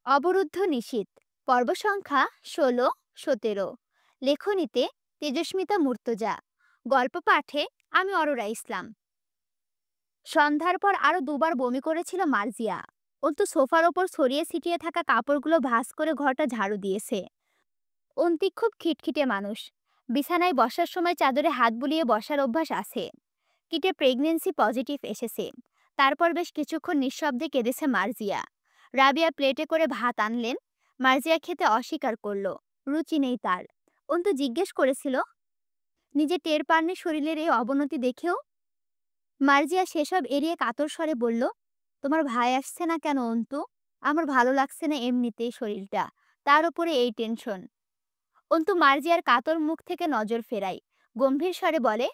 অবরুদ্ধ নিশীথ পর্ব সংখ্যা ১৬-১৭। লেখনীতে তেজস্মিতা মুর্তজা। গল্প পাঠে আমি অরোরা ইসলাম। সন্ধ্যার পর আরো দুবার বমি করেছিল মার্জিয়া। অন্তু সোফার ওপর ছড়িয়ে ছিটিয়ে থাকা কাপড়গুলো ভাঁজ করে ঘরটা ঝাড়ু দিয়েছে। অন্তিক খুব খিটখিটে মানুষ। বিছানায় বসার সময় চাদরে হাত বুলিয়ে বসার অভ্যাস আছে। কিটে প্রেগনেন্সি পজিটিভ এসেছে। তারপর বেশ কিছুক্ষণ নিঃশব্দে কেঁদেছে মার্জিয়া। রাবিয়া প্লেটে করে ভাত আনলেন। মার্জিয়া খেতে অস্বীকার করলো। রুচি নেই তার। অন্তু জিজ্ঞেস করেছিল, নিজে টের পাননি শরীরের এই অবনতি দেখেও? মার্জিয়া সেসব এড়িয়ে কাতর স্বরে বলল, তোমার ভাই আসছে না কেন অন্তু? আমার ভালো লাগছে না এমনিতেই শরীরটা, তার উপরে এই টেনশন। অন্তু মার্জিয়ার কাতর মুখ থেকে নজর ফেরাই, গম্ভীর স্বরে বলে,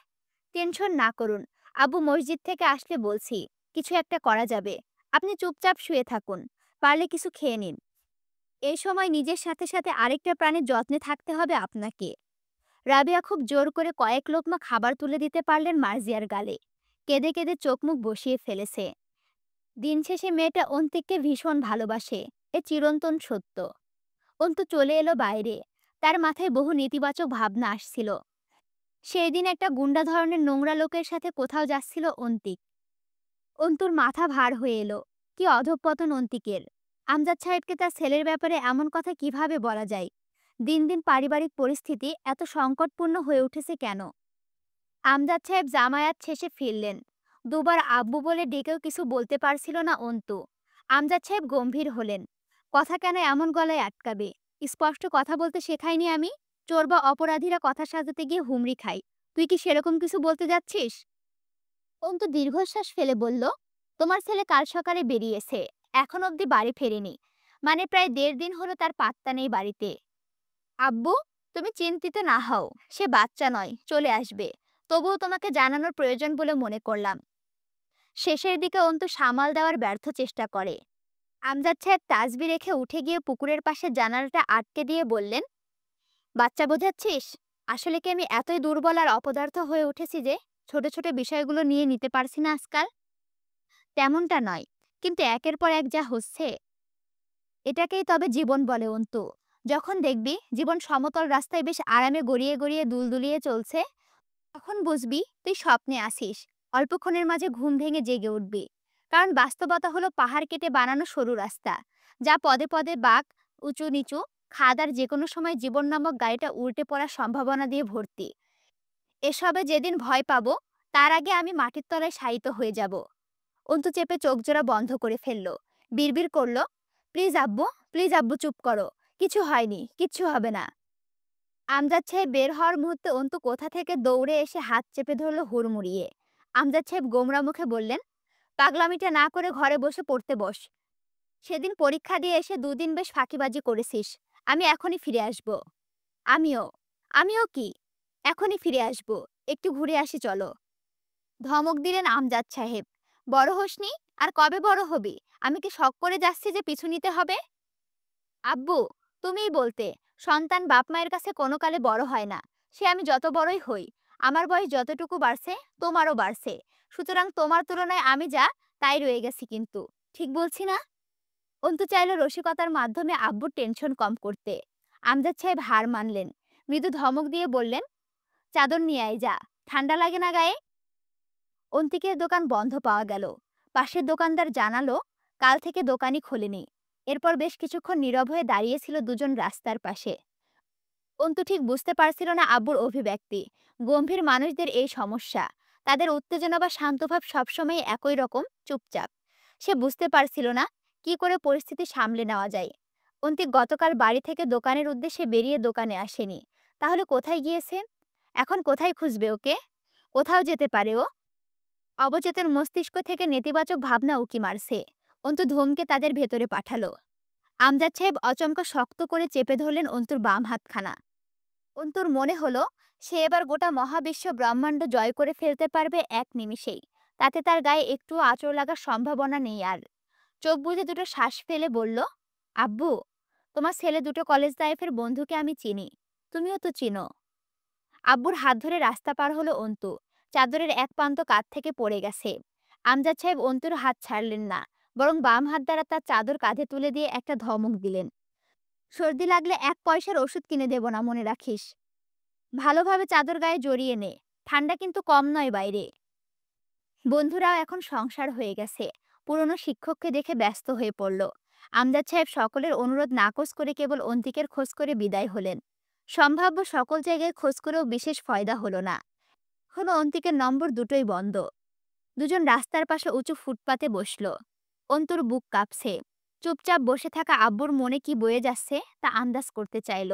টেনশন না করুন, আব্বু মসজিদ থেকে আসলে বলছি কিছু একটা করা যাবে। আপনি চুপচাপ শুয়ে থাকুন, পারলে কিছু খেয়ে নিন। এই সময় নিজের সাথে সাথে আরেকটা প্রাণীর যত্নে থাকতে হবে আপনাকে। রাবেয়া খুব জোর করে কয়েক লোকমা খাবার তুলে দিতে পারলেন মার্জিয়ার গালে। কেঁদে কেঁদে চোখ মুখ বসিয়ে ফেলেছে। দিন শেষে মেয়েটা অন্তিককে ভীষণ ভালোবাসে, এ চিরন্তন সত্য। অন্তু চলে এলো বাইরে। তার মাথায় বহু নেতিবাচক ভাবনা আসছিল। সেই দিন একটা গুন্ডা ধরনের নোংরা লোকের সাথে কোথাও যাচ্ছিল অন্তিক। অন্তুর মাথা ভার হয়ে এলো। কি অধঃপতন অন্তিকের! আমজাদ সাহেবকে তার ছেলের ব্যাপারে এমন কথা কিভাবে বলা যায়? দিন দিন পারিবারিক পরিস্থিতি এত সংকটপূর্ণ হয়ে উঠেছে কেন? আমজাদ সাহেব জামায়াত শেষে ফিরলেন। দুবার আব্বু বলে ডেকেও কিছু বলতে পারছিল না অন্তু। আমজাদ সাহেব গম্ভীর হলেন। কথা কেন এমন গলায় আটকাবে? স্পষ্ট কথা বলতে শেখাইনি আমি? চোর বা অপরাধীরা কথা সাজাতে গিয়ে হুমড়ি খায়, তুই কি সেরকম কিছু বলতে যাচ্ছিস? অন্তু দীর্ঘশ্বাস ফেলে বলল, তোমার ছেলে কাল সকালে বেরিয়েছে, এখন অবধি বাড়ি ফেরেনি। মানে প্রায় ১.৫ দিন হলো তার পাত্তা নেই বাড়িতে। আব্বু, তুমি চিন্তিত না হও, সে বাচ্চা নয়, চলে আসবে। তবুও তোমাকে জানানোর প্রয়োজন বলে মনে করলাম। শেষের দিকে অন্তু সামাল দেওয়ার ব্যর্থ চেষ্টা করে। আমজাদ সাহেব তাসবি রেখে উঠে গিয়ে পুকুরের পাশে জানালাটা আটকে দিয়ে বললেন, বাচ্চা বোঝাচ্ছিস? আসলে কি আমি এতই দুর্বল আর অপদার্থ হয়ে উঠেছি যে ছোট ছোট বিষয়গুলো নিয়ে নিতে পারছি না আজকাল? তেমনটা নয়, কিন্তু একের পর এক যা হচ্ছে, এটাকেই তবে জীবন বলে অন্তু। যখন দেখবি জীবন সমতল রাস্তায় বেশ আরামে গড়িয়ে গড়িয়ে দুলদুলিয়ে চলছে, তখন বুঝবি তুই স্বপ্নে আসিস। অল্পক্ষণের মাঝে ঘুম ভেঙে জেগে উঠবি। কারণ বাস্তবতা হলো পাহাড় কেটে বানানো সরু রাস্তা, যা পদে পদে বাঁক, উঁচু নিচু, খাদ আর যে কোনো সময় জীবন নামক গাড়িটা উল্টে পড়ার সম্ভাবনা দিয়ে ভর্তি। এসবে যেদিন ভয় পাবো, তার আগে আমি মাটির তলায় শায়িত হয়ে যাব। অন্তু চেপে চোখ জোড়া বন্ধ করে ফেলল। বিড়বিড় করল, প্লিজ আব্বু, প্লিজ আব্বু চুপ করো, কিছু হয়নি, কিচ্ছু হবে না। আমজাদ সাহেব বের হওয়ার মুহূর্তে অন্তু কোথা থেকে দৌড়ে এসে হাত চেপে ধরল হুড়মুড়িয়ে। আমজাদ সাহেব গোমরা মুখে বললেন, পাগলামিটা না করে ঘরে বসে পড়তে বস। সেদিন পরীক্ষা দিয়ে এসে ২ দিন বেশ ফাঁকিবাজি করেছিস। আমি এখনই ফিরে আসব। আমিও। আমিও কি? এখনই ফিরে আসব। একটু ঘুরে আসি চলো। ধমক দিলেন আমজাদ সাহেব। বড় হসনি? আর কবে বড় হবি? আমি কি শখ করে যাচ্ছি যে পিছু নিতে হবে? আব্বু, তুমিই বলতে, সন্তান বাপ মায়ের কাছে কোনো কালে বড় হয় না। সে আমি যত বড়ই হই, আমার বয়স যতটুকু বাড়ছে তোমারও বাড়ছে। সুতরাং তোমার তুলনায় আমি যা, তাই রয়ে গেছি কিন্তু। ঠিক বলছি না? অন্তু চাইল রসিকতার মাধ্যমে আব্বুর টেনশন কম করতে। আমজাদ সাহেব হার মানলেন। মৃদু ধমক দিয়ে বললেন, চাদর নিয়ে আয় যা, ঠান্ডা লাগে না গায়ে? অন্তিকের দোকান বন্ধ পাওয়া গেল। পাশের দোকানদার জানালো, কাল থেকে দোকানই খোলেনি। এরপর বেশ কিছুক্ষণ নীরব হয়ে দাঁড়িয়েছিল দুজন রাস্তার পাশে। অন্তু ঠিক বুঝতে পারছিল না আব্বুর অভিব্যক্তি। গম্ভীর মানুষদের এই সমস্যা, তাদের উত্তেজনা বা শান্তভাব সবসময় একই রকম, চুপচাপ। সে বুঝতে পারছিল না কি করে পরিস্থিতি সামলে নেওয়া যায়। অন্তিক গতকাল বাড়ি থেকে দোকানের উদ্দেশ্যে বেরিয়ে দোকানে আসেনি। তাহলে কোথায় গিয়েছে? এখন কোথায় খুঁজবে ওকে? কোথাও যেতে পারে ও। অবচেতন মস্তিষ্ক থেকে নেতিবাচক ভাবনা উকি মারছে। অন্তু ধমকে তাদের ভেতরে পাঠালো। আমজাদ সাহেব অচমকা শক্ত করে চেপে ধরলেন অন্তুর বাম হাতখানা। অন্তুর মনে হলো সে এবার গোটা মহাবিশ্ব ব্রহ্মাণ্ড জয় করে ফেলতে পারবে এক নিমিষেই। তাতে তার গায়ে একটু আঁচড় লাগার সম্ভাবনা নেই আর। চোখ বুজে দুটো শ্বাস ফেলে বলল, আব্বু, তোমার ছেলে দুটো কলেজ লাইফের বন্ধুকে আমি চিনি, তুমিও তো চিনো। আব্বুর হাত ধরে রাস্তা পার হলো অন্তু। চাদরের এক প্রান্ত কাঁধ থেকে পড়ে গেছে। আমজাদ সাহেব অন্তুর হাত ছাড়লেন না। বরং বাম হাত দ্বারা তার চাদর কাঁধে তুলে দিয়ে একটা ধমক দিলেন। সর্দি লাগলে ১ পয়সার ওষুধ কিনে দেব না, মনে রাখিস। ভালোভাবে চাদর গায়ে জড়িয়ে নে, ঠান্ডা কিন্তু কম নয় বাইরে। বন্ধুরাও এখন সংসার হয়ে গেছে, পুরনো শিক্ষককে দেখে ব্যস্ত হয়ে পড়ল। আমজাদ সাহেব সকলের অনুরোধ নাকচ করে কেবল অন্তিকের খোঁজ করে বিদায় হলেন। সম্ভাব্য সকল জায়গায় খোঁজ করেও বিশেষ ফয়দা হলো না। এখনো অন্তিকের নম্বর দুটোই বন্ধ। দুজন রাস্তার পাশে উঁচু ফুটপাতে বসল। অন্তুর বুক কাঁপছে। চুপচাপ বসে থাকা আব্বুর মনে কি বয়ে যাচ্ছে তা আন্দাজ করতে চাইল।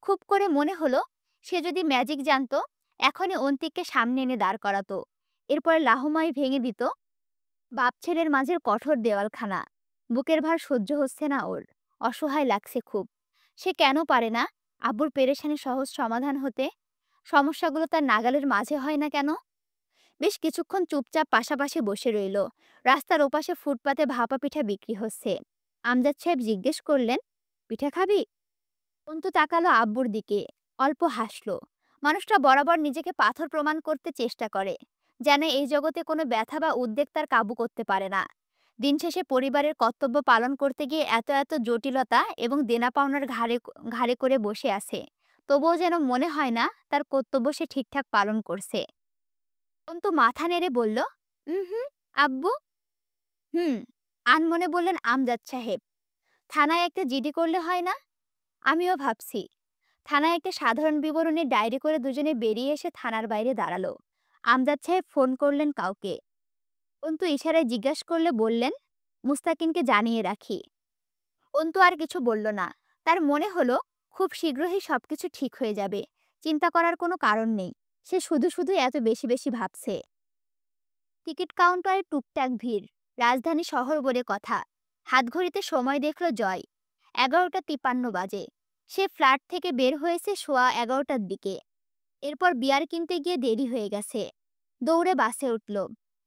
খুব করে মনে হলো, সে যদি ম্যাজিক জানতো এখনই অন্তিককে সামনে এনে দাঁড় করাতো, এরপরে লাহুমাই ভেঙে দিত বাপ ছেলের মাঝের কঠোর দেওয়ালখানা। বুকের ভার সহ্য হচ্ছে না ওর, অসহায় লাগছে খুব। সে কেন পারে না আব্বুর পেরেশানি সহজ সমাধান হতে? সমস্যাগুলো তার নাগালের মাঝে হয় না কেন? বেশ কিছুক্ষণ চুপচাপ পাশাপাশি বসে রইল। রাস্তার ওপাশে ফুটপাতে ভাপা পিঠা বিক্রি হচ্ছে। আমজাদ সাহেব জিজ্ঞেস করলেন, পিঠা খাবি? অন্তু তাকালো আব্বুর দিকে, অল্প হাসলো। মানুষটা বরাবর নিজেকে পাথর প্রমাণ করতে চেষ্টা করে, যেন এই জগতে কোনো ব্যথা বা উদ্বেগ তার কাবু করতে পারে না। দিন শেষে পরিবারের কর্তব্য পালন করতে গিয়ে এত এত জটিলতা এবং দেনা পাওনার ঘাড়ে ঘাড়ে করে বসে আছে, তবুও যেন মনে হয় না তার কর্তব্য সে ঠিকঠাক পালন করছে। অন্তু মাথা নেড়ে বলল, হুম আব্বু। হুম, আনমনে বললেন আমজাদ সাহেব। থানায় একটা জিডি করলে হয় না? আমিও ভাবছি। থানায় একটা সাধারণ বিবরণী ডায়েরি করে দুজনে বেরিয়ে এসে থানার বাইরে দাঁড়ালো। আমজাদ সাহেব ফোন করলেন কাউকে। অন্তু ইশারায় জিজ্ঞাসা করলে বললেন, মুস্তাকিনকে জানিয়ে রাখি। অন্তু আর কিছু বলল না। তার মনে হলো খুব শীঘ্রই সবকিছু ঠিক হয়ে যাবে। চিন্তা করার কোনো কারণ নেই। সে শুধু শুধু এত বেশি বেশি ভাবছে। টিকিট কাউন্টারে টুকটাক ভিড়। রাজধানী শহর বলে কথা। হাতঘড়িতে সময় দেখল জয়। 11টা 53 বাজে। সে ফ্ল্যাট থেকে বের হয়েছে সোয়া 11টার দিকে। এরপর বিয়ার কিনতে গিয়ে দেরি হয়ে গেছে। দৌড়ে বাসে উঠল।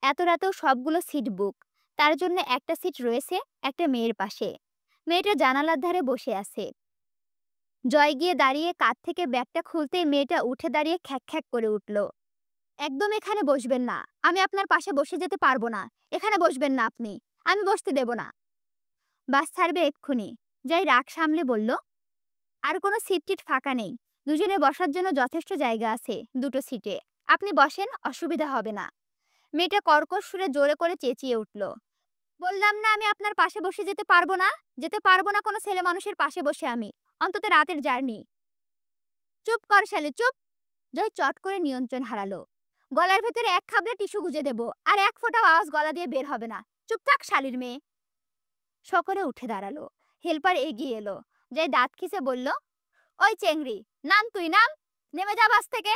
এত রাতেও সবগুলো সিট বুক। তার জন্য একটা সিট রয়েছে একটা মেয়ের পাশে। মেয়েটা জানালার ধারে বসে আছে। জয় গিয়ে দাঁড়িয়ে কাঁধ থেকে ব্যাগটা খুলতেই মেয়েটা উঠে দাঁড়িয়ে খ্যাক খ্যাক করে উঠল। একদম এখানে বসবেন না, আমি আপনার পাশে বসে যেতে পারবো না। এখানে বসবেন না আপনি, আমি বসতে দেব না। বাস ছাড়বে এক্ষুনি। জয় রাগ সামলে বলল, আর কোনো সিট টিট ফাঁকা নেই। দুজনে বসার জন্য যথেষ্ট জায়গা আছে দুটো সিটে। আপনি বসেন, অসুবিধা হবে না। মেয়েটা কর্কশ সুরে জোরে করে চেঁচিয়ে উঠল, বললাম না আমি আপনার পাশে বসে যেতে পারবো না। যেতে পারবো না কোনো ছেলে মানুষের পাশে বসে আমি, অন্তত রাতের জার্নি। চুপ কর শালে চুপ। জয় চট করে নিয়ন্ত্রণ হারালো। গলার ভেতরে এক খাবলে টিস্যু গুজে দেব, আর এক ফোঁটাও আওয়াজ গলা দিয়ে বের হবে না। চুপ থাক শালির মেয়ে। সকলে উঠে দাঁড়ালো। হেল্পার এগিয়ে এলো। জয় দাঁত খিসে বলল, ওই চেংড়ি, নাম তুই নাম, নেমে যা বাস থেকে।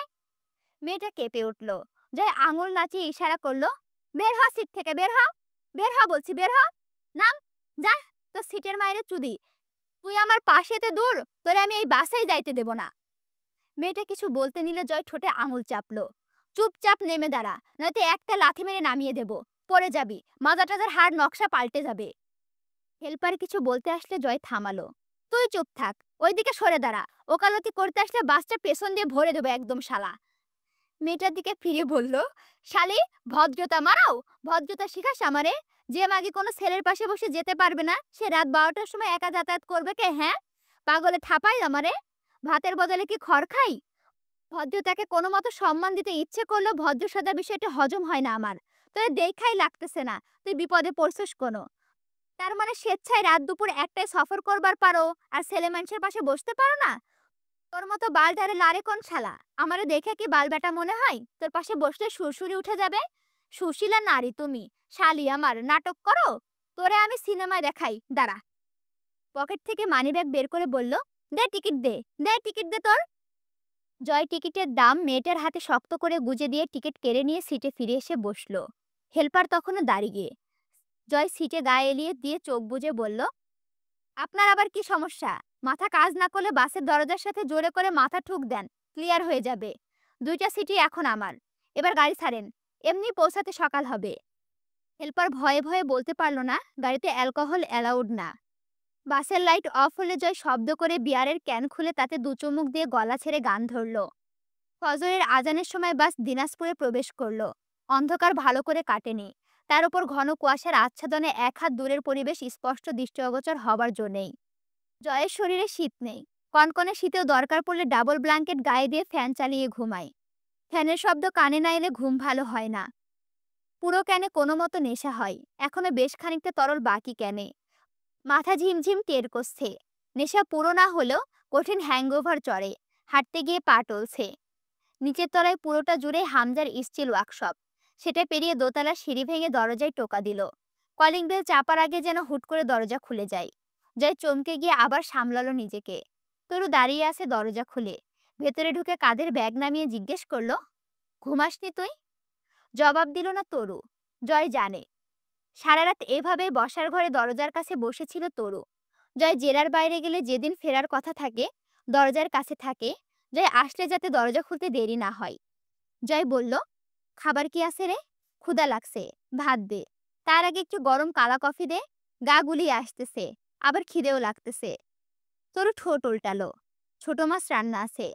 মেয়েটা কেঁপে উঠল। জয় আঙুল নাচিয়ে ইশারা করলো, বের হ সিট থেকে, বের হ, বের হ বলছি, বের হ। নাম, যা, তোর সিটের মায়ের চুদি। তুই আমার পাশেতে দূর, তোরে আমি এই বাসেই যাইতে দেব না। মেয়েটা কিছু বলতে নিলে জয় ঠোঁটে আঙুল চাপলো। চুপচাপ নেমে দাঁড়া, নয়তো একটা লাথি মেরে নামিয়ে দেব। পড়ে যাবি, মাজা টাজার হাড় নকশা পাল্টে যাবে। হেল্পার কিছু বলতে আসলে জয় থামালো। তুই চুপ থাক, ওইদিকে সরে দাঁড়া। ওকালতি করতে আসলে বাসটা পেছন দিয়ে ভরে দেবো একদম শালা। মেয়েটার দিকে ফিরে বলল, শালি, ভদ্রতা মারাও, ভদ্রতা শিখাস আমারে? যে মাগে কোনো ছেলের পাশে বসে যেতে পারবে না, সে রাত 12টার সময় একা যাতায়াত করবে কে? হ্যাঁ, পাগলে ঠাপাই আমারে? ভাতের বদলে কি খড় খাই? ভদ্রতাকে কোনো মতো সম্মান দিতে ইচ্ছে করলেও ভদ্র সাদা বিষয়টা হজম হয় না আমার। তোর দেখাই লাগতেছে না তুই বিপদে পড়ছিস কোনো। তার মানে স্বেচ্ছায় রাত দুপুর একটায় সফর করবার পারো, আর ছেলে মানুষের পাশে বসতে পারো না? তোর মতো বালটারে লারে কোন শালা? আমারে দেখে কি বাল বেটা মনে হয়? তোর পাশে বসলে সুরসুরি উঠে যাবে। সুশীলা নারী তুমি, শালি আমার, নাটক করো। তোরে আমি সিনেমায় দেখাই, দাঁড়া। পকেট থেকে মানিব্যাগ বের করে বলল, দে টিকিট দে, দে টিকিট দে তোর। জয় টিকিটের দাম মেয়েটার হাতে শক্ত করে গুজে দিয়ে টিকিট কেড়ে নিয়ে সিটে ফিরে এসে বসলো। হেল্পার তখনও দাঁড়িয়ে। জয় সিটে গায়ে এলিয়ে দিয়ে চোখ বুজে বলল, আপনার আবার কি সমস্যা? মাথা কাজ না করলে বাসের দরজার সাথে জোরে করে মাথা ঠুক দেন, ক্লিয়ার হয়ে যাবে। দুইটা সিটই এখন আমার। এবার গাড়ি ছাড়েন, এমনি পৌঁছাতে সকাল হবে। হেল্পার ভয়ে ভয়ে বলতে পারলো না গাড়িতে অ্যালকোহল অ্যালাউড না। বাসের লাইট অফ হলে জয় শব্দ করে বিয়ারের ক্যান খুলে তাতে দু চুমুক দিয়ে গলা ছেড়ে গান ধরলো। ফজরের আজানের সময় বাস দিনাজপুরে প্রবেশ করলো। অন্ধকার ভালো করে কাটেনি। তার উপর ঘন কুয়াশার আচ্ছাদনে এক হাত দূরের পরিবেশ স্পষ্ট দৃষ্টিগোচর হবার জো নেই। জয়ের শরীরে শীত নেই। কনকনে শীতেও দরকার পড়লে ডাবল ব্ল্যাঙ্কেট গায়ে দিয়ে ফ্যান চালিয়ে ঘুমায়। ফ্যানের শব্দ কানে না এলে ঘুম ভালো হয় না। পুরো ক্যানে কোনো মতো নেশা হয়। এখনো বেশ খানিকটা তরল বাকি ক্যানে। মাথা ঝিমঝিম টের করছে। নেশা পুরো না হলেও কঠিন হ্যাংওভার চড়ে। হাঁটতে গিয়ে পা টলছে। নিচের তলায় পুরোটা জুড়ে হামজার স্টিল ওয়ার্কশপ। সেটা পেরিয়ে দোতলার সিঁড়ি ভেঙে দরজায় টোকা দিল। কলিং বেল চাপার আগে যেন হুট করে দরজা খুলে যায়। জয় চমকে গিয়ে আবার সামলালো নিজেকে। তরু দাঁড়িয়ে আছে দরজা খুলে। ভেতরে ঢুকে কাঁধের ব্যাগ নামিয়ে জিজ্ঞেস করলো, ঘুমাসনি তুই? জবাব দিল না তরু। জয় জানে সারা রাত এভাবে বসার ঘরে দরজার কাছে বসেছিল তরু। জয় জেলার বাইরে গেলে যেদিন ফেরার কথা থাকে দরজার কাছে থাকে। জয় আসলে যাতে দরজা খুলতে দেরি না হয়। জয় বলল, খাবার কি আছে রে? ক্ষুধা লাগছে, ভাত দে। তার আগে একটু গরম কালা কফি দে। গা গুলিয়ে আসতেছে, আবার খিদেও লাগতেছে। তরু ঠোঁট উল্টালো। ছোট মাছ রান্না আছে।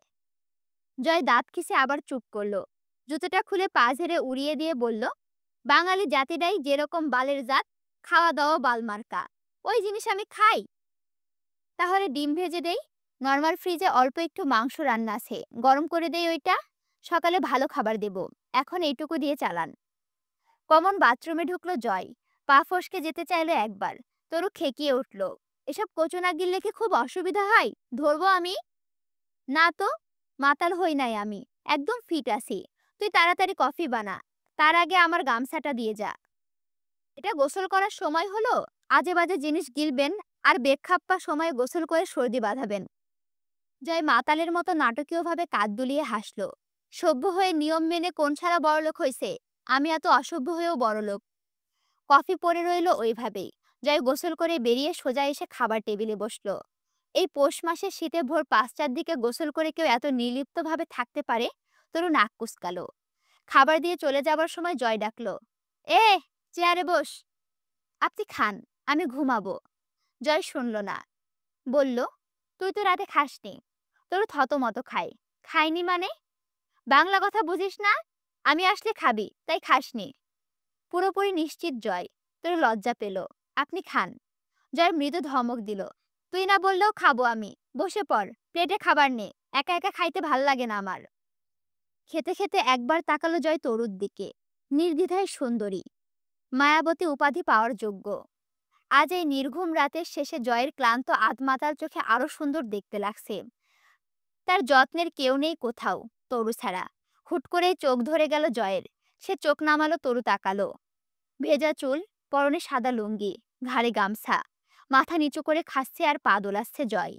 জয় দাঁত খিসে আবার চুপ করলো। জুতোটা খুলে পা ঝেড়ে উড়িয়ে দিয়ে বলল, বাঙালি জাতিটাই যেরকম বালের জাত, খাওয়া দাওয়া বালমার্কা। ওই জিনিস আমি খাই? তাহলে ডিম ভেজে দেই। নরমাল ফ্রিজে অল্প একটু মাংস রান্না আছে, গরম করে দেই ওইটা। সকালে ভালো খাবার দেব। এখন এইটুকু দিয়ে চালান। কমন বাথরুমে ঢুকলো জয়। পা ফসকে যেতে চাইলো একবার। তরু খেকিয়ে উঠল, এসব কচুনা গিললে কি খুব অসুবিধা হয়? ধরবো আমি? না তো, মাতাল হই নাই আমি, একদম ফিট আছি। তুই তাড়াতাড়ি কফি বানা, তার আগে আমার গামছাটা দিয়ে যা। এটা গোসল করার সময় হলো? আজে বাজে জিনিস গিলবেন আর বেখাপ্পা সময়ে গোসল করে সর্দি বাঁধাবেন। জয় মাতালের মতো নাটকীয়ভাবে কাঁধ দুলিয়ে হাসল। সভ্য হয়ে নিয়ম মেনে কোন ছাড়া বড়লোক হইছে? আমি এত অসভ্য হয়েও বড়লোক। কফি পড়ে রইল ওইভাবেই। জয় গোসল করে বেরিয়ে সোজা এসে খাবার টেবিলে বসলো। এই পৌষ মাসের শীতে ভোর ৫টার দিকে গোসল করে কেউ এত নির্লিপ্তভাবে থাকতে পারে? তরু নাক কুচকালো। খাবার দিয়ে চলে যাবার সময় জয় ডাকলো, এ, চেয়ারে বস। আপনি খান, আমি ঘুমাবো। জয় শুনল না। বলল, তুই তো রাতে খাসনি। তরু থতমত খায়। খাইনি মানে? বাংলা কথা বুঝিস না? আমি আসলে খাবি, তাই খাসনি। পুরোপুরি নিশ্চিত জয়। তরু লজ্জা পেল। আপনি খান। জয় মৃদু ধমক দিল, তুই না বললেও খাবো আমি। বসে পড়, প্লেটে খাবার নে। একা একা খাইতে ভাল লাগে না আমার। খেতে খেতে একবার তাকালো জয় তরুর দিকে। নির্দ্বিধায় সুন্দরী, মায়াবতী উপাধি পাওয়ার যোগ্য। আজ এই নির্ঘুম রাতের শেষে জয়ের ক্লান্ত আধমাতাল চোখে আরো সুন্দর দেখতে লাগছে। তার যত্নের কেউ নেই কোথাও, তরু ছাড়া। হুট করেই চোখ ধরে গেল জয়ের। সে চোখ নামালো, তরু তাকালো। ভেজা চুল, পরনে সাদা লুঙ্গি, ঘাড়ে গামছা, মাথা নিচু করে খাচ্ছে আর পা দোলাচ্ছে জয়।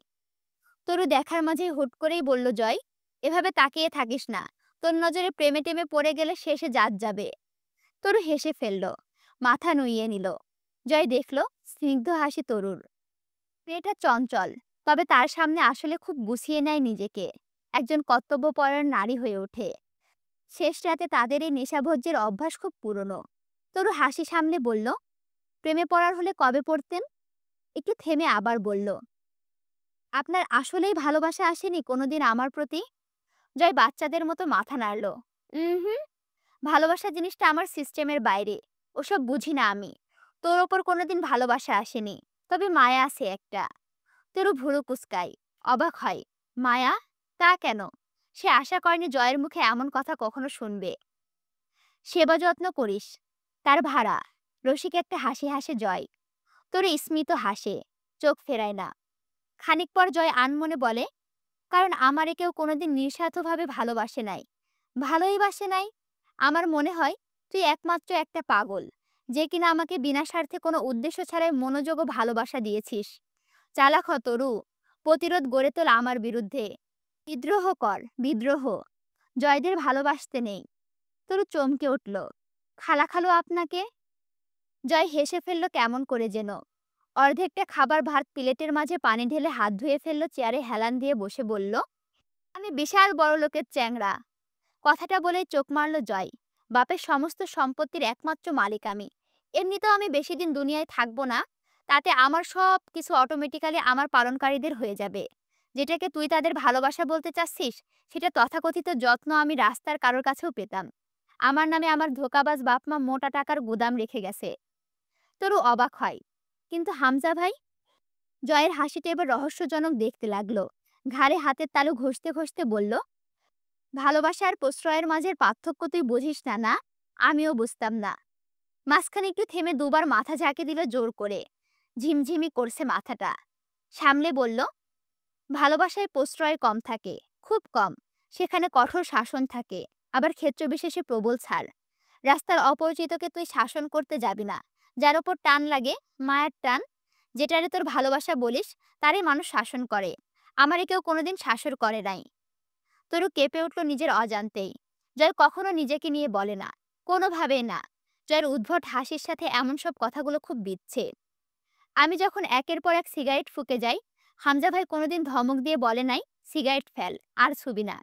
তরু দেখার মাঝেই হুট করেই বলল, জয়, এভাবে তাকিয়ে থাকিস না। তোর নজরে প্রেমে টেমে পড়ে গেলে শেষে জাত যাবে। তরু হেসে ফেলল, মাথা নুইয়ে নিল। জয় দেখল স্নিগ্ধ হাসি তরুর। মেয়েটা চঞ্চল, তবে তার সামনে আসলে খুব গুছিয়ে নেয় নিজেকে। একজন কর্তব্যপরায়ণ নারী হয়ে ওঠে। শেষ রাতে তাদের এই নেশাভোজ্যের অভ্যাস খুব পুরনো। তরু হাসি সামলে বলল, প্রেমে পড়ার হলে কবে পড়তেন? একটু থেমে আবার বলল, আপনার আসলেই ভালোবাসা আসেনি কোনোদিন আমার প্রতি? জয় বাচ্চাদের মতো মাথা নাড়ল। হুম, ভালোবাসা জিনিসটা আমার সিস্টেমের বাইরে। ওসব বুঝি না আমি। তোর ওপর কোনোদিন ভালোবাসা আসেনি, তবে মায়া আছে একটা। তরু ভুরু কুচকায়, অবাক হয়। মায়া? তা কেন? সে আশা করেনি জয়ের মুখে এমন কথা কখনো শুনবে। সেবা যত্ন করিস, তার ভাড়া। রসিক একটা হাসি হাসে জয়। তরু স্মিত হাসে, চোখ ফেরায় না। খানিক পর জয় আনমনে বলে, কারণ আমারে কেউ কোনোদিন নিঃস্বার্থভাবে ভালোবাসে নাই। ভালোই বাসে নাই। আমার মনে হয় তুই একমাত্র একটা পাগল, যে কিনা আমাকে বিনা স্বার্থে কোনো উদ্দেশ্য ছাড়াই মনোযোগ ও ভালোবাসা দিয়েছিস। চালাক হ তরু, প্রতিরোধ গড়ে তোল আমার বিরুদ্ধে। বিদ্রোহ কর, বিদ্রোহ। জয়দের ভালোবাসতে নেই। তরু চমকে উঠল, খালা খালো আপনাকে? জয় হেসে ফেলল কেমন করে যেন। অর্ধেকটা খাবার ভাত প্লেটের মাঝে পানি ঢেলে হাত ধুয়ে ফেলল, চেয়ারে হেলান দিয়ে বসে বলল, আমি বিশাল বড় লোকের চ্যাংড়া। কথাটা বলেই চোখ মারল জয়। বাপের সমস্ত সম্পত্তির একমাত্র মালিক আমি। এমনিতেও আমি বেশি দিন দুনিয়ায় থাকবো না। তাতে আমার সব কিছু অটোমেটিক্যালি আমার পালনকারীদের হয়ে যাবে। যেটাকে তুই তাদের ভালোবাসা বলতে চাচ্ছিস, সেটা তথাকথিত যত্ন আমি রাস্তার কারোর কাছেও পেতাম। আমার নামে আমার ধোঁকাবাজ বাপ-মা মোটা টাকার গুদাম রেখে গেছে। তরু অবাক হয়। কিন্তু হামজা ভাই? জয়ের হাসিটা এবার রহস্যজনক দেখতে লাগলো। ঘাড়ে হাতের তালু ঘষতে ঘষতে বলল, ভালোবাসা আর প্রশ্রয়ের মাঝের পার্থক্য তুই বুঝিস না, না? আমিও বুঝতাম না। মাঝখানে একটু থেমে দুবার মাথা ঝাঁকে দিল জোর করে। ঝিমঝিমি করছে মাথাটা। সামলে বলল, ভালোবাসায় প্রশ্রয় কম থাকে, খুব কম। সেখানে কঠোর শাসন থাকে, আবার ক্ষেত্রবিশেষে প্রবল ছাড়। রাস্তার অপরিচিতকে তুই শাসন করতে যাবি না। যার ওপর টান লাগে, মায়ার টান, যেটারে তোর ভালোবাসা বলিস, তারই মানুষ শাসন করে। আমারে কেউ কোনোদিন শাসন করে নাই। তরু কেঁপে উঠল নিজের অজান্তেই। জয় কখনো নিজেকে নিয়ে বলে না, কোনোভাবেই না। জয়ের উদ্ভট হাসির সাথে এমন সব কথাগুলো খুব বিচ্ছে। আমি যখন একের পর এক সিগারেট ফুঁকে যাই, হামজা ভাই কোনোদিন ধমক দিয়ে বলে নাই, সিগারেট ফেল, আর ছুবি না।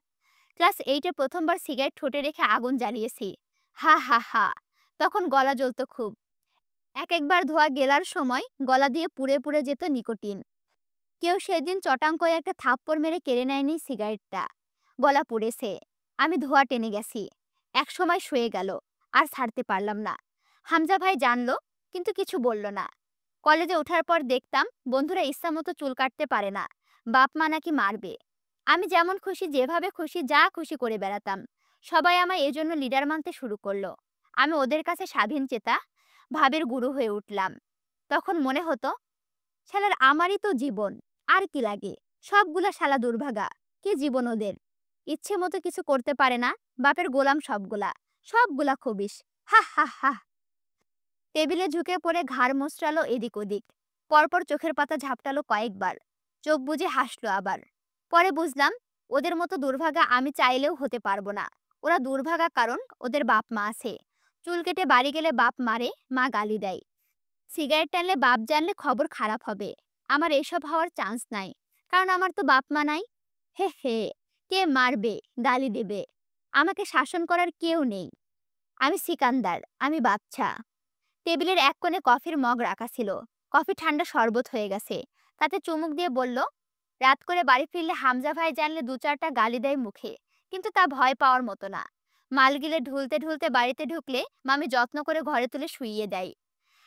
ক্লাস 8-এ প্রথমবার সিগারেট ঠোঁটে রেখে আগুন জ্বালিয়েছি। হা হা হা। তখন গলা জ্বলতো খুব। এক একবার ধোয়া গেলার সময় গলা দিয়ে পুড়ে পুড়ে যেত নিকোটিন। কেউ সেদিন চটাং করে একটা থাপ্পড় মেরে কেড়ে নেয়নি সিগারেটটা। গলা পুড়েছে। আমি ধোয়া টেনে গেছি। একসময় শুয়ে গেল। আর ছাড়তে পারলাম না। হামজা ভাই জানলো, কিন্তু কিছু বলল না। কলেজে ওঠার পর দেখতাম বন্ধুরা ইচ্ছামতো চুল কাটতে পারে না, বাপ মা নাকি মারবে। আমি যেমন খুশি যেভাবে খুশি যা খুশি করে বেড়াতাম। সবাই আমায় এজন্য লিডার মানতে শুরু করলো। আমি ওদের কাছে স্বাধীন চেতা ভাবের গুরু হয়ে উঠলাম। তখন মনে হতো, শালার আমারই তো জীবন, আর কি লাগে। সবগুলা শালা দুর্ভাগা। কি জীবন ওদের, ইচ্ছে মতো কিছু করতে পারে না, বাপের গোলাম সবগুলা, সবগুলা খবিস। হা হা হা। টেবিলে ঝুঁকে পড়ে ঘাড় মোচড়ালো এদিক ওদিক। পরপর চোখের পাতা ঝাপটালো কয়েকবার। চোখ বুজে হাসলো আবার। পরে বুঝলাম, ওদের মতো দুর্ভাগা আমি চাইলেও হতে পারবো না। ওরা দুর্ভাগা কারণ ওদের বাপ মা আছে। চুল কেটে বাড়ি গেলে বাপ মারে, মা গালি দেয়। সিগারেট টানলে বাপ জানলে খবর খারাপ হবে। আমার এসব হওয়ার চান্স নাই, কারণ আমার তো বাপ মা নাই। হে হে, কে মারবে, গালি দেবে? আমাকে শাসন করার কেউ নেই। আমি সিকান্দার, আমি বাচ্চা। টেবিলের এক কোণে কফির মগ রাখা ছিল। কফি ঠান্ডা শরবত হয়ে গেছে। তাতে চুমুক দিয়ে বলল, রাত করে বাড়ি ফিরলে হামজা ভাই জানলে দু চারটা গালি দেয় মুখে, কিন্তু তা ভয় পাওয়ার মতো না। মাল গিলে ঢুলতে ঢুলতে বাড়িতে ঢুকলে মামি যত্ন করে ঘরে তুলে শুইয়ে দেয়।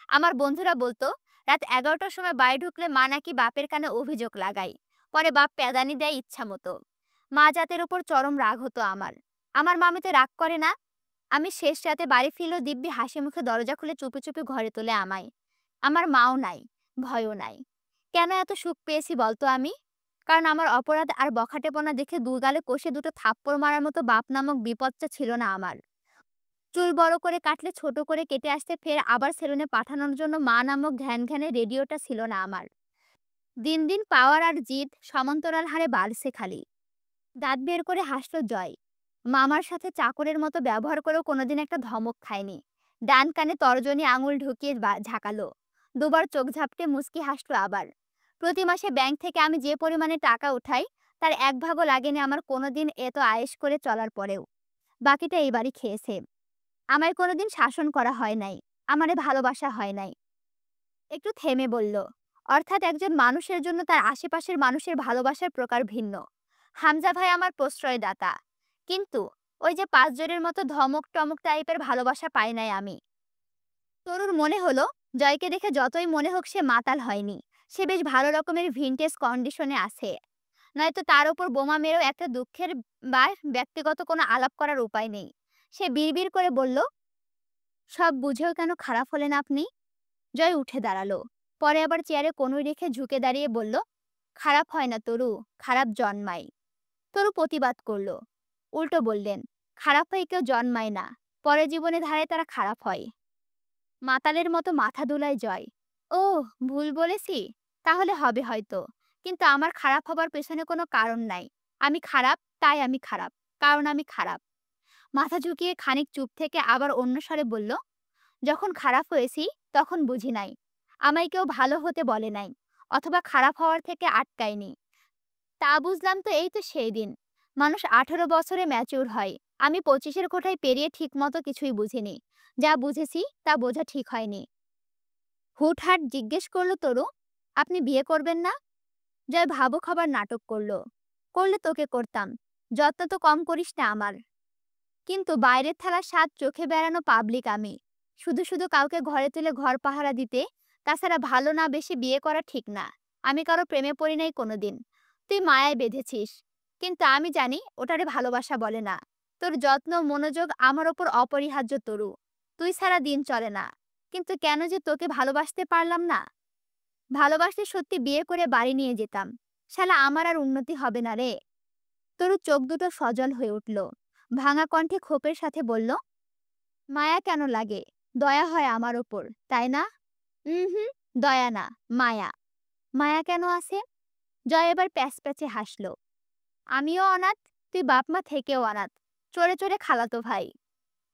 আমার বন্ধুরা বলতো, রাত 11টার সময় বাড়ি ঢুকলে মা নাকি বাপের কানে অভিযোগ লাগায়। পরে বাপ প্যাদানি দেয় ইচ্ছা মতো। মা জাতের ওপর চরম রাগ হতো আমার। আমার মামি তো রাগ করে না। আমি শেষ রাতে বাড়ি ফিরলেও দিব্যি হাসি মুখে দরজা খুলে চুপি চুপি ঘরে তোলে আমায়। আমার মাও নাই, ভয়ও নাই। কেন এত সুখ পেয়েছি বলতো আমি? কারণ আমার অপরাধ আর বখাটেপনা দেখে দুগালে কষে দুটো থাপ্পড় মারার মতো বাপ নামক বিপদটা ছিল না আমার। চুল বড় করে কাটলে ছোট করে কেটে আসতে ফের আবার সেলুনে পাঠানোর জন্য মা নামক ঘ্যান ঘ্যানের রেডিওটা ছিল না আমার। দিন দিন পাওয়ার আর জিদ সমান্তরাল হারে বাড়ছে খালি। দাঁত বের করে হাসলো জয়। মামার সাথে চাকরের মতো ব্যবহার করেও কোনোদিন একটা ধমক খায়নি। ডান কানে তর্জনী আঙুল ঢুকিয়ে ঝাঁকালো। দুবার চোখ ঝাপটে মুচকি হাসলো আবার। প্রতি মাসে ব্যাংক থেকে আমি যে পরিমাণে টাকা উঠাই, তার এক ভাগও লাগেনি আমার কোনোদিন এত আয়েশ করে চলার পরেও। বাকিটা এইবারই খেয়েছে। আমায় কোনোদিন শাসন করা হয় নাই, আমারে ভালোবাসা হয় নাই। একটু থেমে বলল, অর্থাৎ একজন মানুষের জন্য তার আশেপাশের মানুষের ভালোবাসার প্রকার ভিন্ন। হামজা ভাই আমার প্রশ্রয়দাতা, কিন্তু ওই যে পাঁচজনের মতো ধমক টমক টাইপের ভালোবাসা পাই নাই আমি। তরুর মনে হলো, জয়কে দেখে যতই মনে হোক সে মাতাল হয়নি, সে বেশ ভালো রকমের ভিনটেজ কন্ডিশনে আছে। নয়তো তার উপর বোমা মেরেও একটা দুঃখের বা ব্যক্তিগত কোনো আলাপ করার উপায় নেই। সে বিড়বিড় করে বলল, সব বুঝেও কেন খারাপ হলেন আপনি? জয় উঠে দাঁড়ালো। পরে আবার চেয়ারে কনুই রেখে ঝুঁকে দাঁড়িয়ে বলল, খারাপ হয় না তরু, খারাপ জন্মায়। তরু প্রতিবাদ করল। উল্টো বললেন, খারাপ হয়ে কেউ জন্মায় না, পরে জীবনে ধারে তারা খারাপ হয়। মাতালের মতো মাথা দুলায় জয়। ও, ভুল বলেছি? তাহলে হবে হয়তো, কিন্তু আমার খারাপ হবার পেছনে কোনো কারণ নাই। আমি খারাপ, তাই আমি খারাপ, কারণ আমি খারাপ। মাথা ঝুঁকিয়ে খানিক চুপ থেকে আবার অন্য স্বরে বলল, যখন খারাপ হয়েছি তখন বুঝি নাই, আমায় কেউ ভালো হতে বলে নাই, অথবা খারাপ হওয়ার থেকে আটকায়নি। তা বুঝলাম তো এই তো সেই দিন। মানুষ 18 বছরে ম্যাচিউর হয়। আমি 25-এর কোঠায় পেরিয়ে ঠিক মতো কিছুই বুঝিনি। যা বুঝেছি তা বোঝা ঠিক হয়নি। হুটহাট জিজ্ঞেস করলো তরু, আপনি বিয়ে করবেন না? জয় ভাবুক হবার নাটক করলো। করলে তোকে করতাম, যত্ন তো কম করিস না আমার। কিন্তু বাইরের থালার স্বাদ চোখে বেড়ানো পাবলিক আমি। শুধু শুধু কাউকে ঘরে তুলে ঘর পাহারা দিতে। তাছাড়া ভালো না বেশি বিয়ে করা ঠিক না। আমি কারো প্রেমে পড়ি নাই কোনোদিন। তুই মায়ায় বেঁধেছিস, কিন্তু আমি জানি ওটারে ভালোবাসা বলে না। তোর যত্ন মনোযোগ আমার ওপর অপরিহার্য তরু। তুই ছাড়া দিন চলে না। কিন্তু কেন যে তোকে ভালোবাসতে পারলাম না। ভালোবাসলে সত্যি বিয়ে করে বাড়ি নিয়ে যেতাম। শালা আমার আর উন্নতি হবে না রে। তরুর চোখ দুটো সজল হয়ে উঠল। ভাঙা কণ্ঠে ক্ষোভের সাথে বলল, মায়া কেন লাগে? দয়া হয় আমার ওপর, তাই না? হুম, দয়া না, মায়া। মায়া কেন আছে? জয় এবার প্যাচপ্যাচে হাসল। আমিও অনাথ, তুই বাপ মা থেকেও অনাথ। চড়ে চড়ে খালাতো ভাই।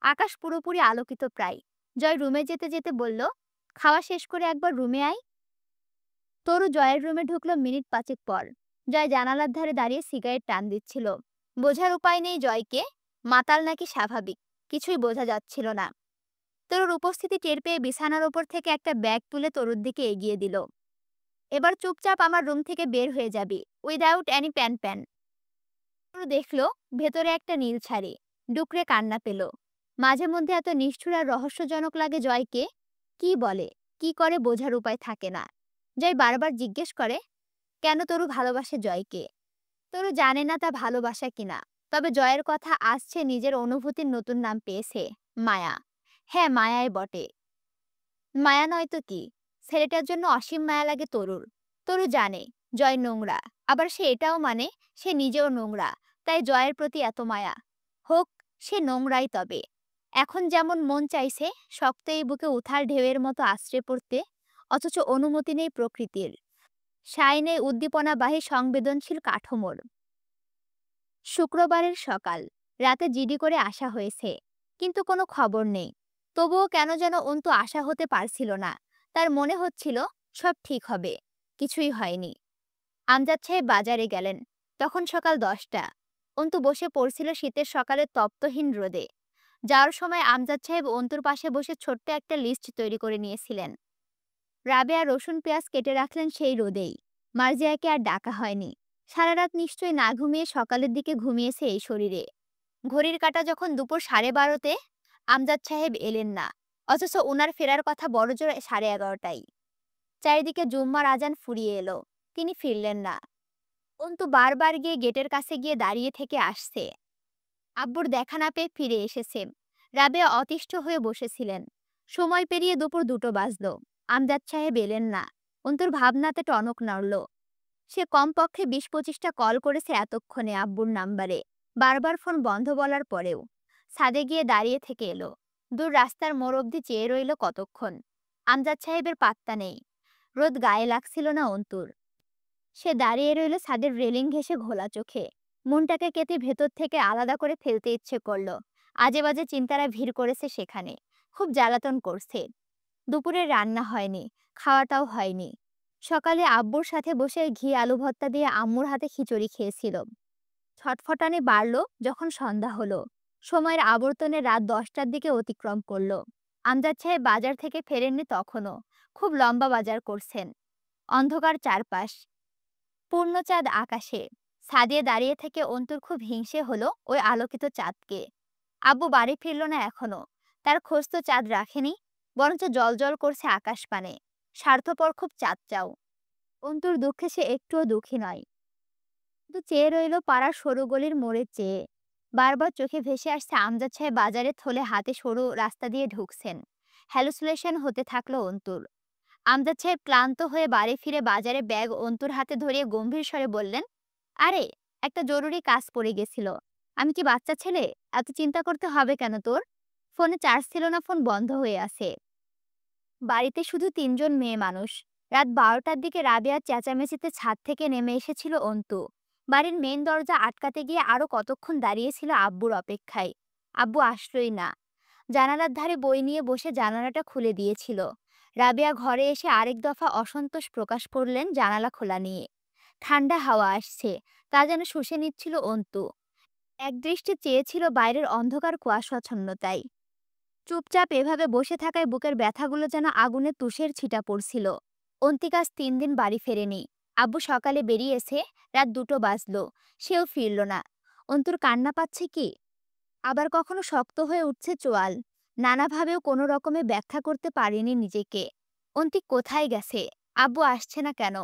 আকাশ পুরোপুরি আলোকিত প্রায়। জয় রুমে যেতে যেতে বলল, খাওয়া শেষ করে একবার রুমে আয়। তরু জয়ের রুমে ঢুকলো মিনিট পাঁচেক পর। জয় জানালার ধারে দাঁড়িয়ে সিগারেট টান দিচ্ছিল। বোঝার উপায় নেই জয়কে, মাতাল নাকি স্বাভাবিক কিছুই বোঝা যাচ্ছিল না। তরুর উপস্থিতি টের পেয়ে বিছানার ওপর থেকে একটা ব্যাগ তুলে তরুর দিকে এগিয়ে দিল। এবার চুপচাপ আমার রুম থেকে বের হয়ে যাবি, উইদাউট এনি প্যান প্যান। তরু দেখলো ভেতরে একটা নীল শাড়ি। ডুকরে কান্না পেল। মাঝে মধ্যে এত নিষ্ঠুর আর রহস্যজনক লাগে জয়কে। কি বলে কি করে বোঝার উপায় থাকে না। জয় বারবার জিজ্ঞেস করে, কেন তরু ভালোবাসে জয়কে। তরু জানে না তা ভালোবাসা কিনা। তবে জয়ের কথা আসছে, নিজের অনুভূতির নতুন নাম পেয়েছে, মায়া। হ্যাঁ, মায়াই বটে। মায়া নয় তো কি। ছেলেটার জন্য অসীম মায়া লাগে তরুর। তরু জানে জয় নোংরা, আবার সে এটাও মানে সে নিজেও নোংরা। তাই জয়ের প্রতি এত মায়া। হোক, সে নোংরাই তবে। এখন যেমন মন চাইছে শক্ত এই বুকে উথাল ঢেউয়ের মতো আশ্রে পড়তে, অথচ অনুমতি নেই প্রকৃতির। সায় নেই উদ্দীপনাবাহী সংবেদনশীল কাঠামোর। শুক্রবারের সকাল। রাতে জিডি করে আসা হয়েছে, কিন্তু কোনো খবর নেই। তবুও কেন যেন অন্তু আশা হতে পারছিল না। তার মনে হচ্ছিল সব ঠিক হবে। কিছুই হয়নি। আমজাদ সাহেব বাজারে গেলেন। তখন সকাল 10টা। অন্তু বসে পড়ছিল শীতের সকালে তপ্তহীন রোদে। যাওয়ার সময় আমজাদ সাহেব অন্তুর পাশে বসে ছোট্ট একটা লিস্ট তৈরি করে নিয়েছিলেন। রাবেয়া রসুন পেঁয়াজ কেটে রাখলেন সেই রোদেই। মার্জিয়াকে আর ডাকা হয়নি। সারা রাত নিশ্চয়ই না ঘুমিয়ে সকালের দিকে ঘুমিয়েছে এই শরীরে। ঘড়ির কাঁটা যখন দুপুর 11:30, আমজাদ সাহেব এলেন না। অথচ ওনার ফেরার কথা বড়জোর 11:30টাই। চারিদিকে জুম্মার আজান ফুরিয়ে এলো, তিনি ফিরলেন না। অন্তু বারবার গিয়ে গেটের কাছে গিয়ে দাঁড়িয়ে থেকে আসছে। আব্বুর দেখা না পেয়ে ফিরে এসেছে। রাবেয়া অতিষ্ঠ হয়ে বসেছিলেন। সময় পেরিয়ে দুপুর 2টো বাজলো। আমজাদ সাহেব এলেন না। অন্তুর ভাবনাতে টনক নড়ল। সে কমপক্ষে 20-25টা কল করেছে এতক্ষণে আব্বুর নাম্বারে। বারবার ফোন বন্ধ বলার পরেও। ছাদে গিয়ে দাঁড়িয়ে থেকে এলো। দূর রাস্তার মোড় অবধি চেয়ে রইল কতক্ষণ। আমজাদ সাহেবের পাত্তা নেই। রোদ গায়ে লাগছিল না অন্তুর। সে দাঁড়িয়ে রইল ছাদের রেলিং ঘেঁষে ঘোলা চোখে। মনটাকে কেটে ভেতর থেকে আলাদা করে ফেলতে ইচ্ছে করল। আজে বাজে চিন্তারা ভিড় করেছে সেখানে। খুব জ্বালাতন করছে। দুপুরে রান্না হয়নি, খাওয়াটাও হয়নি। সকালে আব্বুর সাথে বসে ঘি আলু ভর্তা দিয়ে আম্মুর হাতে খিচুড়ি খেয়েছিল। ছটফটানি বাড়ল যখন সন্ধ্যা হলো। সময়ের আবর্তনে রাত 10টার দিকে অতিক্রম করলো। আমজাদ সাহেব বাজার থেকে ফেরেননি তখনও। খুব লম্বা বাজার করছেন। অন্ধকার চারপাশ। পূর্ণচাঁদ আকাশে। ছাদে দাঁড়িয়ে থেকে অন্তুর খুব হিংসে হলো ওই আলোকিত চাঁদকে। আব্বু বাড়ি ফিরল না এখনো। তার খোঁজ তো চাঁদ রাখেনি, বরঞ্চ জল করছে আকাশ পানে। স্বার্থপর খুব চাঁদ চাও। অন্তুর দুঃখে সে একটুও দুঃখী নয়। কিন্তু চেয়ে রইল পাড়ার সরু গলির মোড়ে চেয়ে। বারবার চোখে ভেসে আসছে আমজাদ সাহেব বাজারে থলে হাতে সরু রাস্তা দিয়ে ঢুকছেন। হ্যালুসিনেশন হতে থাকলো অন্তুর। আমজাদ সাহেব ক্লান্ত হয়ে বাড়ি ফিরে বাজারে ব্যাগ অন্তুর হাতে ধরিয়ে গম্ভীর স্বরে বললেন, আরে, একটা জরুরি কাজ পড়ে গেছিল। আমি কি বাচ্চা ছেলে? এত চিন্তা করতে হবে কেন তোর? ফোনে চার্জ ছিল না, ফোন বন্ধ হয়ে আছে। বাড়িতে শুধু 3জন মেয়ে মানুষ। রাত 12টার দিকে রাবেয়ার চেঁচামেচিতে ছাদ থেকে নেমে এসেছিল অন্তু। বাড়ির মেন দরজা আটকাতে গিয়ে আরো কতক্ষণ দাঁড়িয়েছিল আব্বুর অপেক্ষায়। আব্বু আসলোই না। জানালার ধারে বই নিয়ে বসে জানালাটা খুলে দিয়েছিল। রাবেয়া ঘরে এসে আরেক দফা অসন্তোষ প্রকাশ করলেন জানালা খোলা নিয়ে। ঠান্ডা হাওয়া আসছে, তা যেন শুষে নিচ্ছিল অন্তু। একদৃষ্টে চেয়েছিল বাইরের অন্ধকার কুয়াশাচ্ছন্নতায়। চুপচাপ এভাবে বসে থাকায় বুকের ব্যথাগুলো যেন আগুনে তুষের ছিটা পড়ছিল। অন্তিকাজ 3 দিন বাড়ি ফেরেনি। আব্বু সকালে বেরিয়েছে, রাত 2টো বাজলো। সেও ফিরল না। অন্তুর কান্না পাচ্ছে কি? আবার কখনো শক্ত হয়ে উঠছে চোয়াল। নানাভাবেও কোনো রকমে ব্যাখ্যা করতে পারিনি নিজেকে। অন্তিক কোথায় গেছে? আব্বু আসছে না কেন?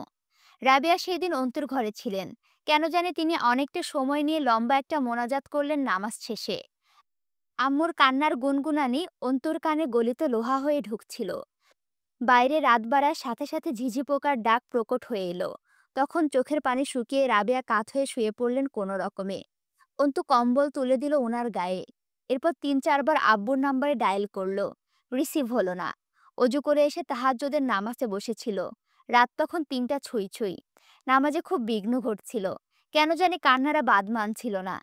রাবেয়া সেদিন অন্তুর ঘরে ছিলেন। কেন জানি তিনি অনেকটা সময় নিয়ে লম্বা একটা মোনাজাত করলেন নামাজ শেষে। আম্মুর কান্নার গুনগুনানি অন্তুর কানে গলিত লোহা হয়ে ঢুকছিল। বাইরে রাত বাড়ার সাথে সাথে ঝিঝি পোকার ডাক প্রকট হয়ে এলো। তখন চোখের পানি শুকিয়ে রাবেয়া কাত হয়ে শুয়ে পড়লেন কোনো রকমে। অন্তু কম্বল তুলে দিল ওনার গায়ে। এরপর ৩-৪ বার আব্বুর নাম্বারে ডায়াল করলো। রিসিভ হলো না। অজু করে এসে তাহাজ্জুদের নামাজে বসেছিল। রাত তখন ৩টা ছুঁই ছুঁই। নামাজে খুব বিঘ্ন ঘটছিল। কেন জানি কান্নারা বাদ মানছিল না।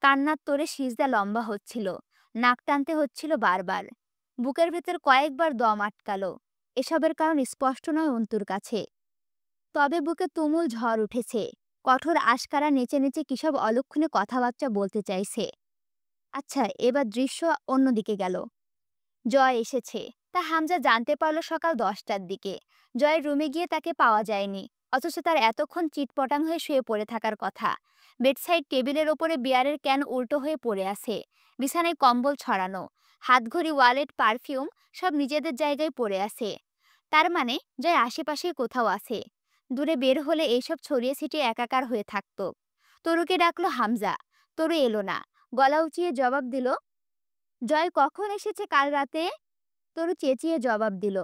কান্নার তোরে সিজদা লম্বা হচ্ছিল। নাক টানতে হচ্ছিল বারবার। বুকের ভেতর কয়েকবার দম আটকালো। এসবের কারণ স্পষ্ট নয় অন্তুর কাছে। তবে বুকে তুমুল ঝড় উঠেছে। কঠোর আশকারা নেচে নেচে কিসব অলক্ষণে কথাবার্তা বলতে চাইছে। আচ্ছা, এবার দৃশ্য অন্যদিকে গেল। জয় এসেছে। তা হামজা জানতে পারল সকাল 10টার দিকে। জয়ের রুমে গিয়ে তাকে পাওয়া যায়নি। অথচ তার এতক্ষণ চিটপটাং হয়ে শুয়ে পড়ে থাকার কথা। বেডসাইড টেবিলের ওপরে বিয়ারের ক্যান উল্টো হয়ে পড়ে আছে। বিছানায় কম্বল ছড়ানো। হাতঘড়ি, ওয়ালেট, পারফিউম সব নিজেদের জায়গায় পড়ে আছে। তার মানে জয় আশেপাশেই কোথাও আছে। দূরে বের হলে এইসব ছড়িয়ে ছিটিয়ে একাকার হয়ে থাকতো। তরুকে ডাকলো হামজা। তরু এলো না। গলা উঁচিয়ে জবাব দিল, জয় কখন এসেছে কাল রাতে? তরু চেঁচিয়ে জবাব দিল,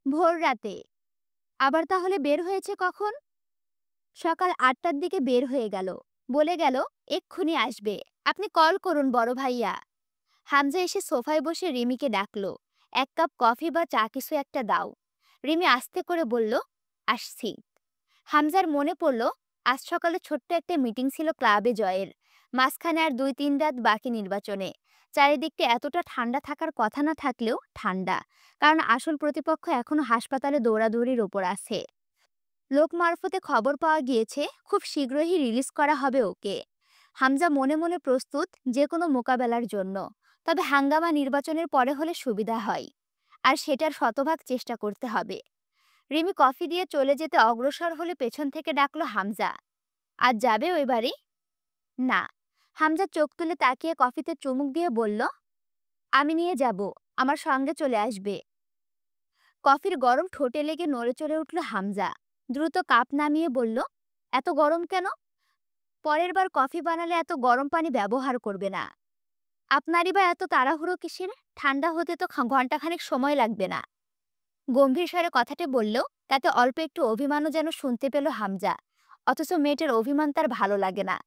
ভোর রাতে। আবার তাহলে বের হয়েছে কখন? সকাল 8টার দিকে বের হয়ে গেল। বলে গেল এক্ষুনি আসবে। আপনি কল করুন বড় ভাইয়া। হামজা এসে সোফায় বসে রিমিকে ডাকলো, 1 কাপ কফি বা চা কিছু একটা দাও। রিমি আস্তে করে বলল, আসছি। হামজার মনে পড়ল আজ সকালে ছোট্ট একটা মিটিং ছিল ক্লাবে জয়ের। মাঝখানে আর 2-3 রাত বাকি নির্বাচনে। চারিদিকটা এতটা ঠান্ডা থাকার কথা না থাকলেও ঠান্ডা, কারণ আসল প্রতিপক্ষ এখনো হাসপাতালে দৌড়াদৌড়ির ওপর আছে। লোক মারফতে খবর পাওয়া গিয়েছে খুব শীঘ্রই রিলিজ করা হবে ওকে। হামজা মনে মনে প্রস্তুত যে কোনো মোকাবেলার জন্য। তবে হাঙ্গামা নির্বাচনের পরে হলে সুবিধা হয়, আর সেটার শতভাগ চেষ্টা করতে হবে। রিমি কফি দিয়ে চলে যেতে অগ্রসর হলে পেছন থেকে ডাকলো হামজা, আজ যাবে ওই বাড়ি? না। হামজা চোখ তুলে তাকিয়ে কফিতে চুমুক দিয়ে বলল, আমি নিয়ে যাব, আমার সঙ্গে চলে আসবে। কফির গরম ঠোঁটে লেগে নড়ে চড়ে উঠল হামজা। দ্রুত কাপ নামিয়ে বলল, এত গরম কেন? পরের বার কফি বানালে এত গরম পানি ব্যবহার করবে না। আপনারই বা এত তাড়াহুড়ো কিসের? ঠান্ডা হতে তো ঘন্টাখানেক সময় লাগবে না। গম্ভীর স্বরে কথাটি বললেও তাতে অল্প একটু অভিমানও যেন শুনতে পেল হামজা। অথচ মেয়েটার অভিমান তার ভালো লাগে না।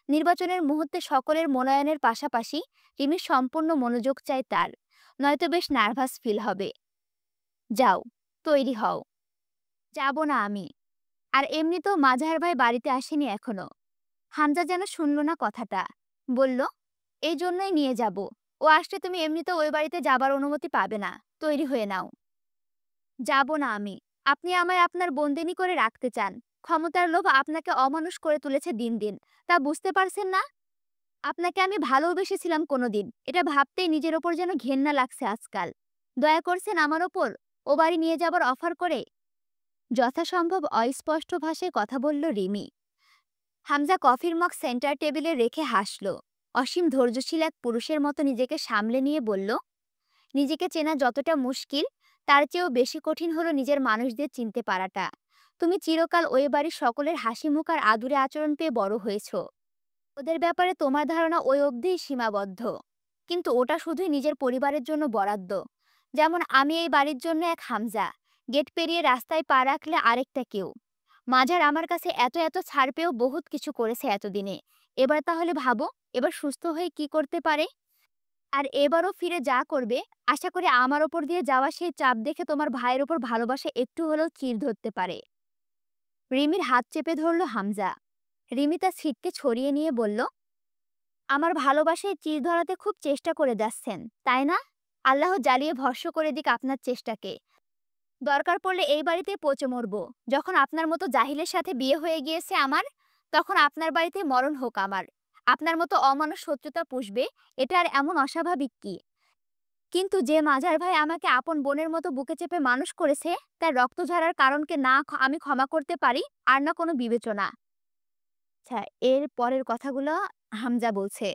নির্বাচনের মুহূর্তে সকলের মনোনয়নের পাশাপাশি রিমির সম্পূর্ণ মনোযোগ চাই তার, নয়তো বেশ নার্ভাস ফিল হবে। যাও, তৈরি হও। যাব না আমি। আর এমনিতেও মাজাহার ভাই বাড়িতে আসেনি এখনো। হামজা যেন শুনল না কথাটা। বলল, এই জন্যই নিয়ে যাব। ও আসলে তুমি এমনিতেও ওই বাড়িতে যাবার অনুমতি পাবে না। তৈরি হয়ে নাও। যাব না আমি। আপনি আমায় আপনার বন্দিনী করে রাখতে চান। ক্ষমতার লোভ আপনাকে অমানুষ করে তুলেছে দিন দিন। তা বুঝতে পারছেন না? আপনাকে আমি ভালোবেসেছিলাম কোনোদিন। এটা ভাবতেই নিজের ওপর যেন ঘেন্না লাগছে আজকাল। দয়া করছেন আমার ওপর, ও বাড়ি নিয়ে যাবার অফার করে? যথাসম্ভব অস্পষ্ট ভাষায় কথা বলল রিমি। হামজা কফির মগ সেন্টার টেবিলে রেখে হাসল। অসীম ধৈর্যশীল এক পুরুষের মতো নিজেকে সামলে নিয়ে বলল, নিজেকে চেনা যতটা মুশকিল, তার চেয়েও বেশি কঠিন হলো নিজের মানুষদের চিনতে পারাটা। তুমি চিরকাল ওই বাড়ির সকলের হাসি মুখ আর আদুরে আচরণ পেয়ে বড় হয়েছ। ওদের ব্যাপারে তোমার ধারণা ওই অবধিই সীমাবদ্ধ। কিন্তু ওটা শুধুই নিজের পরিবারের জন্য বরাদ্দ। যেমন আমি এই বাড়ির জন্য এক হামজা, গেট পেরিয়ে রাস্তায় পা রাখলে আরেকটা কেউ। মাঝার আমার কাছে এত এত ছাড় পেয়েও বহুত কিছু করেছে এতদিনে। এবার তাহলে ভাবো, এবার সুস্থ হয়ে কি করতে পারে। আর এবারও ফিরে যা করবে, আশা করি আমার ওপর দিয়ে যাওয়া সেই চাপ দেখে তোমার ভাইয়ের ওপর ভালোবাসা একটু হলেও চির ধরতে পারে। রিমির হাত চেপে ধরল হামজা। রিমি তার ছিটকে ছড়িয়ে নিয়ে বলল, আমার ভালোবাসায় চির ধরাতে খুব চেষ্টা করে যাচ্ছেন, তাই না? আল্লাহ জ্বালিয়ে ভস্ম করে দিক আপনার চেষ্টাকে। দরকার পড়লে এই বাড়িতে পচে মরব। যখন আপনার মতো জাহিলের সাথে বিয়ে হয়ে গিয়েছে আমার, তখন আপনার বাড়িতে মরণ হোক আমার। আপনার মতো অমানুষ শত্রুতা পুষবে, এটা আর এমন অস্বাভাবিক কি? কিন্তু যে মাঝার ভাই আমাকে আপন বোনের মতো বুকে চেপে মানুষ করেছে, তার রক্ত ঝরার কারণকে না আমি ক্ষমা করতে পারি, আর না কোনো বিবেচনা। আচ্ছা, এর পরের কথাগুলো হামজা বলছে।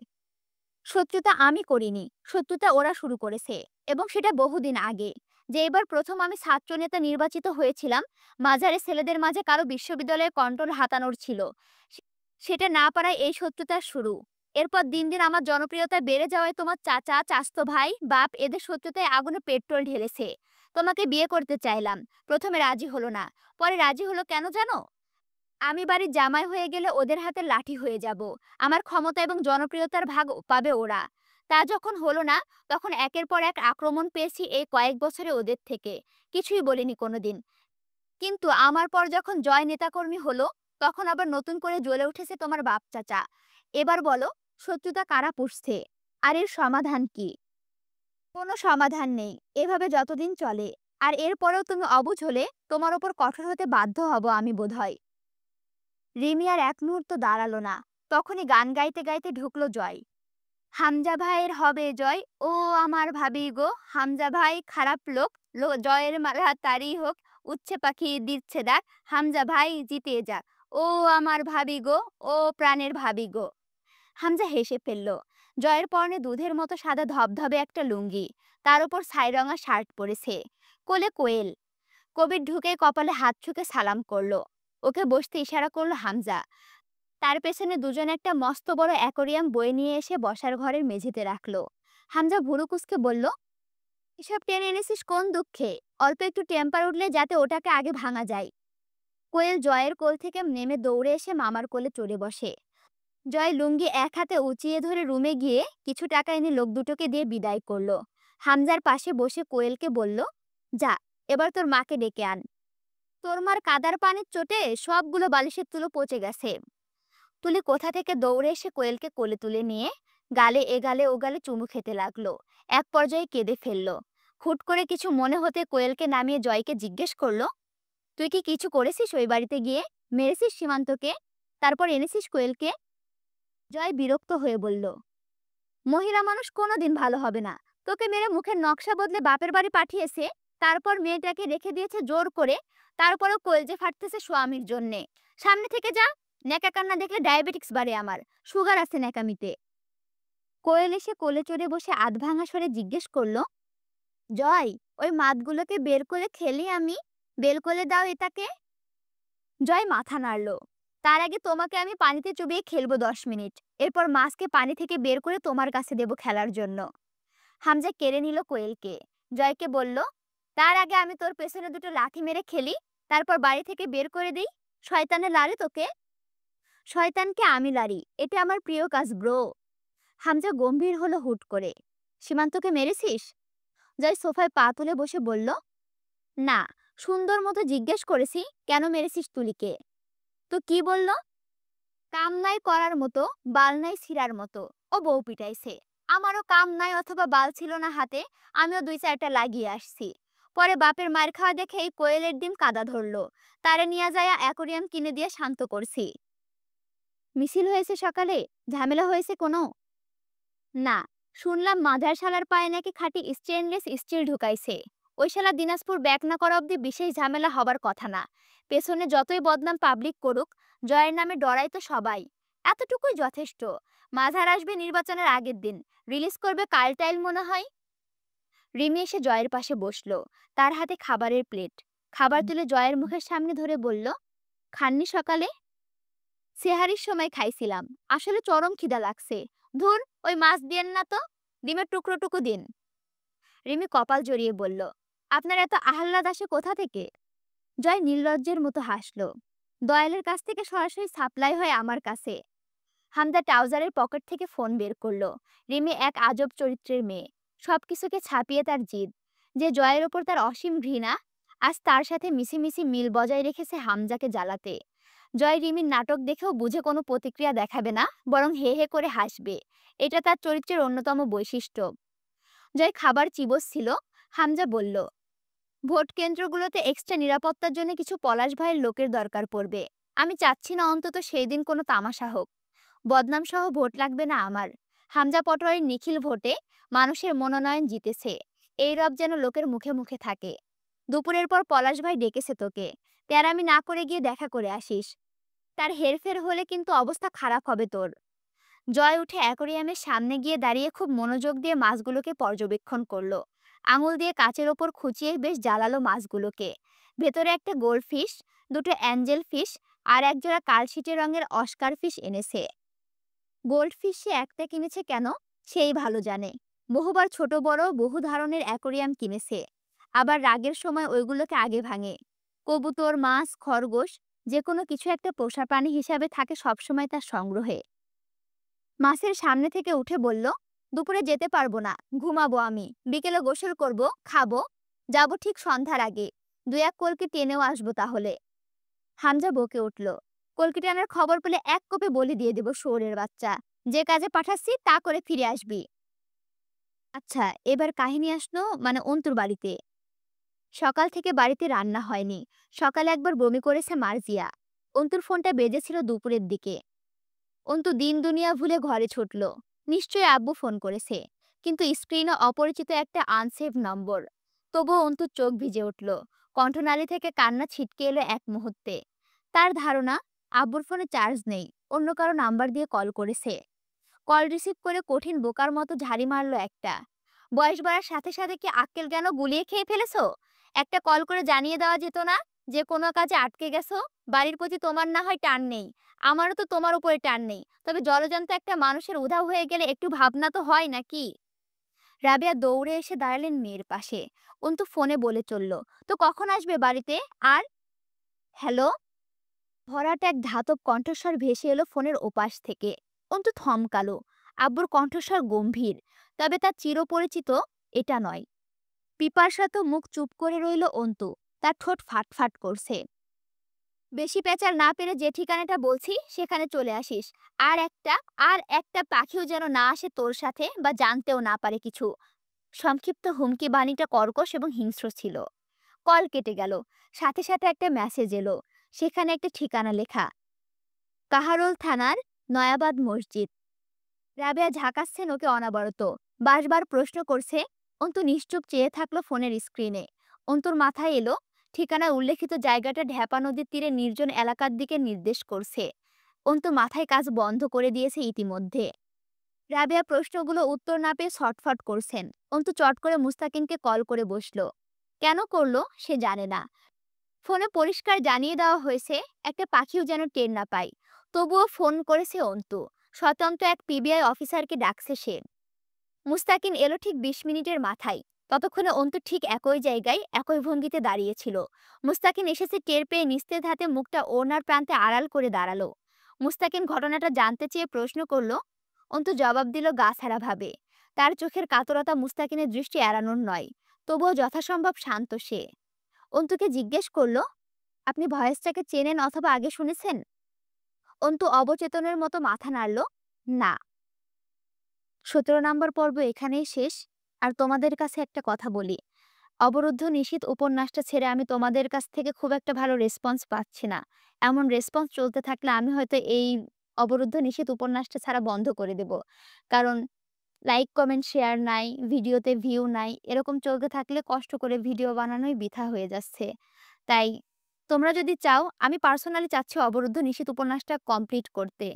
শত্রুতা আমি করিনি, শত্রুতা ওরা শুরু করেছে, এবং সেটা বহুদিন আগে। যে এবার প্রথম আমি ছাত্রনেতা নির্বাচিত হয়েছিলাম, মাঝারে ছেলেদের মাঝে কারো বিশ্ববিদ্যালয়ে কন্ট্রোল হাতানোর ছিল। সে- সেটা না পারায় এই শত্রুতার শুরু। এরপর দিন দিন আমার জনপ্রিয়তা বেড়ে যাওয়ায় তোমার চাচা, চাচতো ভাই, বাপ এদের শত্রুতায় আগুনে পেট্রোল ঢেলেছে। তোমাকে বিয়ে করতে চাইলাম, প্রথমে রাজি হলো না, পরে রাজি হলো কেন জানো? আমি বাড়ির জামাই হয়ে গেলে ওদের হাতে লাঠি হয়ে যাব। আমার ক্ষমতা এবং জনপ্রিয়তার ভাগ পাবে ওরা। তা যখন হলো না, তখন একের পর এক আক্রমণ পেয়েছি এই কয়েক বছরে ওদের থেকে। কিছুই বলিনি কোনোদিন। কিন্তু আমার পর যখন জয় নেতাকর্মী হলো, তখন আবার নতুন করে জ্বলে উঠেছে তোমার বাপ চাচা। এবার বলো, শত্রুতা কারা পুষছে? আর এর সমাধান কি? কোনো সমাধান নেই। এভাবে যতদিন চলে। আর এরপরেও তুমি অবুঝ হলে তোমার ওপর কঠোর হতে বাধ্য হব আমি বোধহয়। রিমি আর এক মুহূর্ত দাঁড়ালো না। তখনই গান গাইতে গাইতে ঢুকলো জয়। হামজা ভাইয়ের হবে জয়, ও আমার ভাবি গো। হামজা ভাই খারাপ লোক, জয়ের মালা তারই হোক। উচ্ছে পাখি দিচ্ছে ডাক, হামজা ভাই জিতে যাক। ও আমার ভাবি গো, ও প্রাণের ভাবি গো। হামজা হেসে ফেলল। জয়ের পরনে দুধের মতো সাদা ধবধবে একটা লুঙ্গি, তার উপর ছাইরঙা শার্ট পরেছে। কোলে কোয়েল। কবির ঢুকে কপালে হাত ঠুকে সালাম করলো। ওকে বসতে ইশারা করলো হামজা। তার পেছনে দুজন একটা মস্ত বড় অ্যাকোরিয়াম বয়ে নিয়ে এসে বসার ঘরের মেঝেতে রাখলো। হামজা ভুরু কুঁচকে বলল, এসব টেনে এনেছিস কোন দুঃখে? অল্প একটু টেম্পার উঠলে যাতে ওটাকে আগে ভাঙা যায়। কোয়েল জয়ের কোল থেকে নেমে দৌড়ে এসে মামার কোলে চড়ে বসে। জয় লুঙ্গি এক হাতে উঁচিয়ে ধরে রুমে গিয়ে কিছু টাকা এনে লোক দুটোকে দিয়ে বিদায় করলো। হামজার পাশে বসে কোয়েলকে বলল, যা, এবার তোর মাকে ডেকে আন। তোর মার কাদার পানির চোটে সবগুলো বালিশের তুলো পচে গেছে। তুলি কোথা থেকে দৌড়ে এসে কোয়েলকে কোলে তুলে নিয়ে গালে এ গালে ও গালে চুমু খেতে লাগলো। এক পর্যায়ে কেঁদে ফেললো। হুট করে কিছু মনে হতে কোয়েলকে নামিয়ে জয়কে জিজ্ঞেস করলো, তুই কি কিছু করেছিস ওই বাড়িতে গিয়ে? মেরেছিস সীমান্তকে? তারপর এনেছিস কোয়েলকে? জয় বিরক্ত হয়ে বলল, মহিলা মানুষ কোনোদিন ভালো হবে না। তোকে মেরে মুখের নকশা বদলে বাপের বাড়ি পাঠিয়েছে, তারপর মেয়েটাকে রেখে দিয়েছে জোর করে। তারপরেও কলজে ফাটতেছে স্বামীর জন্যে। সামনে থেকে যা, ন্যাকা কান্না দেখলে ডায়াবেটিক্স বাড়ে আমার। সুগার আছে ন্যাকামিতে। কোয়েল এসে কোলে চড়ে বসে আধ ভাঙা স্বরে জিজ্ঞেস করলো, জয়, ওই মাছগুলোকে বের করে খেলি আমি? বের করে দাও এটাকে। জয় মাথা নাড়ল। তার আগে তোমাকে আমি পানিতে চুবিয়ে খেলবো 10 মিনিট। এরপর মাছকে পানি থেকে বের করে তোমার কাছে দেবো খেলার জন্য। হামজা কেড়ে নিল কোয়েলকে। জয়কে বলল, তার আগে আমি তোর পেছনে দুটো লাথি মেরে খেলি, তারপর বাড়ি থেকে বের করে দিই। শয়তানে লারে তোকে। শয়তানকে আমি লারি, এটা আমার প্রিয় কাজ ব্রো। হামজা গম্ভীর হলো হুট করে। সীমান্তকে মেরেছিস? জয় সোফায় পা তুলে বসে বলল, না, সুন্দর মতো জিজ্ঞেস করেছি কেন মেরেছিস তুলিকে। তো কি বলল? কাম নাই করার মতো, বাল নাই ছিঁড়ার মতো। ও বউ পিটাইছে। আমারও কাম নাই অথবা বাল ছিল না হাতে, আমিও 2-4টা লাগিয়ে আসছি। পরে বাপের মায়ের খাওয়া দেখে এই কোয়েলের ডিম কাদা ধরলো। তারে নিয়ে যায় অ্যাকোরিয়াম কিনে দিয়ে শান্ত করছি। মিছিল হয়েছে সকালে? ঝামেলা হয়েছে কোনো? না, শুনলাম মাদার শালার পায়ে নাকি খাঁটি স্টেনলেস স্টিল ঢুকাইছে। ওই শালা দিনাজপুর ব্যাক না করা অব্দি বিশেষ ঝামেলা হবার কথা না। পেছনে যতই বদনাম পাবলিক করুক, জয়ের নামে ডরাই তো সবাই। এতটুকুই যথেষ্ট। মাঝার আসবে নির্বাচনের আগের দিন, রিলিজ করবে কার্টাইল মনে হয়। রিমি এসে জয়ের পাশে বসলো। তার হাতে খাবারের প্লেট। খাবার তুলে জয়ের মুখের সামনে ধরে বলল, খাননি সকালে? সেহারির সময় খাইছিলাম। আসলে চরম খিদা লাগছে। ধুর, ওই মাছ দিয়েন না তো, ডিমের টুকরো দিন। রিমি কপাল জড়িয়ে বলল, আপনার এত আহ্লাদ আসে কোথা থেকে? জয় নির্লজ্জের মতো হাসলো। দয়ালের কাছ থেকে সরাসরি সাপ্লাই হয় আমার কাছে। হামদা ট্রাউজারের পকেট থেকে ফোন বের করলো। রিমি এক আজব চরিত্রের মেয়ে। সবকিছুকে ছাপিয়ে তার জিদ। যে জয়ের ওপর তার অসীম ঘৃণা, আজ তার সাথে মিছিমিছি মিল বজায় রেখেছে হামজাকে জ্বালাতে। জয় রিমির নাটক দেখেও বুঝে কোনো প্রতিক্রিয়া দেখাবে না, বরং হে হে করে হাসবে। এটা তার চরিত্রের অন্যতম বৈশিষ্ট্য। জয় খাবার চিবস ছিল। হামজা বলল, ভোট কেন্দ্রগুলোতে এক্সট্রা নিরাপত্তার জন্য কিছু পলাশ ভাইয়ের লোকের দরকার পড়বে। আমি চাচ্ছি না অন্তত সেই দিন কোনো তামাশা হোক। বদনাম সহ ভোট লাগবে না আমার। হামজা পটোয়ারির নিখিল ভোটে মানুষের মনোনয়ন জিতেছে। এই রব যেন লোকের মুখে মুখে থাকে। দুপুরের পর পলাশ ভাই ডেকেছে তোকে। তেরামি না করে গিয়ে দেখা করে আসিস। তার হেরফের হলে কিন্তু অবস্থা খারাপ হবে তোর। জয় উঠে অ্যাকোরিয়ামের সামনে গিয়ে দাঁড়িয়ে খুব মনোযোগ দিয়ে মাছগুলোকে পর্যবেক্ষণ করলো। আঙুল দিয়ে কাচের ওপর খুঁচিয়ে বেশ জ্বালালো মাছগুলোকে। ভেতরে একটা গোল্ডফিশ, দুটো অ্যাঞ্জেল ফিশ আর একজোড়া কালশিটে রঙের অস্কার ফিশ এনেছে। গোল্ডফিশ সে একটা কিনেছে কেন, সেই ভালো জানে। বহুবার ছোট বড় বহু ধরনের অ্যাকোরিয়াম কিনেছে, আবার রাগের সময় ওইগুলোকে আগে ভাঙে। কবুতর, মাছ, খরগোশ যে কোনো কিছু একটা পোষা প্রাণী হিসাবে থাকে সবসময় তার সংগ্রহে। মাছের সামনে থেকে উঠে বলল, দুপুরে যেতে পারবো না, ঘুমাবো আমি, বিকেলে গোসল করব, খাবো, যাবো ঠিক সন্ধ্যার আগে, দু এক কলকে টেনেও আসবো তাহলে। হামজা বকে উঠল, কলকে টানার খবর পেলে এক কোপে বলি দিয়ে দেবো শুয়োরের বাচ্চা, যে কাজে পাঠাচ্ছি তা করে ফিরে আসবি। আচ্ছা, এবার কাহিনী আসলো অন্তুর বাড়িতে। সকাল থেকে বাড়িতে রান্না হয়নি। সকালে একবার বমি করেছে মার্জিয়া। অন্তুর ফোনটা বেজেছিল দুপুরের দিকে। অন্তু দিন দুনিয়া ভুলে ঘরে ছুটল। নিশ্চয়ই আব্বু ফোন করেছে, কিন্তু স্ক্রিনে অপরিচিত একটা আনসেভ নম্বর। তবুও অন্তুর চোখ ভিজে উঠল। কণ্ঠনালী থেকে কান্না ছিটকে এলো এক মুহূর্তে। তার ধারণা আব্বুর ফোনে চার্জ নেই, অন্য কারো নাম্বার দিয়ে কল করেছে। কল রিসিভ করে কঠিন বোকার মতো ঝাড়ি মারল একটা। বয়স বাড়ার সাথে সাথে কি আক্কেল জ্ঞান গুলিয়ে খেয়ে ফেলেছো? একটা কল করে জানিয়ে দেওয়া যেত না যে কোনো কাজে আটকে গেছো? বাড়ির প্রতি তোমার না হয় টান নেই, আমারও তো তোমার উপরে টান নেই, তবে জলজান্ত একটা মানুষের উধাও হয়ে গেলে একটু ভাবনা তো হয় নাকি? রাবেয়া দৌড়ে এসে দাঁড়ালেন মেয়ের পাশে। অন্তু ফোনে বলে চলল, তো কখন আসবে বাড়িতে? আর হ্যালো। ভরাট এক ধাতব কণ্ঠস্বর ভেসে এলো ফোনের ওপাশ থেকে। অন্তু থমকালো। আব্বুর কণ্ঠস্বর গম্ভীর, তবে তার চিরপরিচিত এটা নয়। পিপাসাতো মুখ চুপ করে রইল অন্তু। তার ঠোঁট ফাটফাট করছে। বেশি পেঁচাল না পেরে যে ঠিকানাটা বলছি সেখানে চলে আসিস। আর একটা আর একটা পাখিও যেন না আসে তোর সাথে, বা জানতেও না পারে কিছু। সংক্ষিপ্ত হুমকি বাণীটা কর্কশ এবং হিংস্র ছিল। কল কেটে গেল। সাথে সাথে একটা মেসেজ এলো। সেখানে একটা ঠিকানা লেখা, কাহারোল থানার নয়াবাদ মসজিদ। রাবেয়া ঝাঁকাচ্ছেন ওকে অনবরত, বারবার প্রশ্ন করছে। অন্তু নিশ্চুপ চেয়ে থাকলো ফোনের স্ক্রিনে। অন্তুর মাথায় এলো ঠিকানায় উল্লেখিত জায়গাটা ঢ্যাপা নদীর তীরে নির্জন এলাকার দিকে নির্দেশ করছে। অন্তু মাথায় কাজ বন্ধ করে দিয়েছে ইতিমধ্যে। রাবেয়া প্রশ্নগুলো উত্তর না পেয়ে ছটফট করছেন। অন্তু চট করে মুস্তাকিনকে কল করে বসলো। কেন করলো সে জানে না। ফোনে পরিষ্কার জানিয়ে দেওয়া হয়েছে একটা পাখিও যেন টের না পায়। তবুও ফোন করেছে অন্তু। স্বতন্ত্র এক পিবিআই অফিসারকে ডাকছে সে। মুস্তাকিন এলো ঠিক ২০ মিনিটের মাথায়। ততক্ষণে অন্তু ঠিক একই জায়গায় একই ভঙ্গিতে দাঁড়িয়েছিল। মুস্তাকিন এসেছে টের পেয়ে নিস্তেজ হাতে মুখটা ওড়নার প্রান্তে আড়াল করে দাঁড়ালো। মুস্তাকিন ঘটনাটা জানতে চেয়ে প্রশ্ন করলো। অন্তু জবাব দিল গাছাড়া ভাবে। তার চোখের কাতরতা মুস্তাকিনের দৃষ্টি এড়ানোর নয়। তবুও যথাসম্ভব শান্ত সে। অন্তুকে জিজ্ঞেস করলো, আপনি ভয়েসটাকে চেনেন অথবা আগে শুনেছেন? অন্তু অবচেতনের মতো মাথা নাড়ল, না। ১৭ নম্বর পর্ব এখানেই শেষ। আর তোমাদের কাছে একটা কথা বলি, অবরুদ্ধ নিশীথ উপন্যাসটা ছেড়ে আমি তোমাদের কাছ থেকে খুব একটা ভালো রেসপন্স পাচ্ছি না। এমন রেসপন্স চলতে থাকলে আমি হয়তো এই অবরুদ্ধ নিশীথ উপন্যাসটা ছাড়া বন্ধ করে দেব। কারণ লাইক, কমেন্ট, শেয়ার নাই, ভিডিওতে ভিউ নাই। এরকম চলতে থাকলে কষ্ট করে ভিডিও বানানোই বৃথা হয়ে যাচ্ছে। তাই তোমরা যদি চাও, আমি পার্সোনালি চাচ্ছি অবরুদ্ধ নিশীথ উপন্যাসটা কমপ্লিট করতে।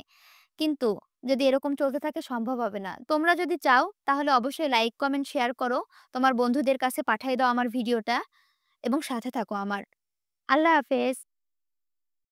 কিন্তু যদি এরকম চলতে থাকে সম্ভব হবে না। তোমরা যদি চাও তাহলে অবশ্যই লাইক, কমেন্ট, শেয়ার করো। তোমার বন্ধুদের কাছে পাঠিয়ে দাও আমার ভিডিওটা এবং সাথে থাকো আমার। আল্লাহ হাফেজ।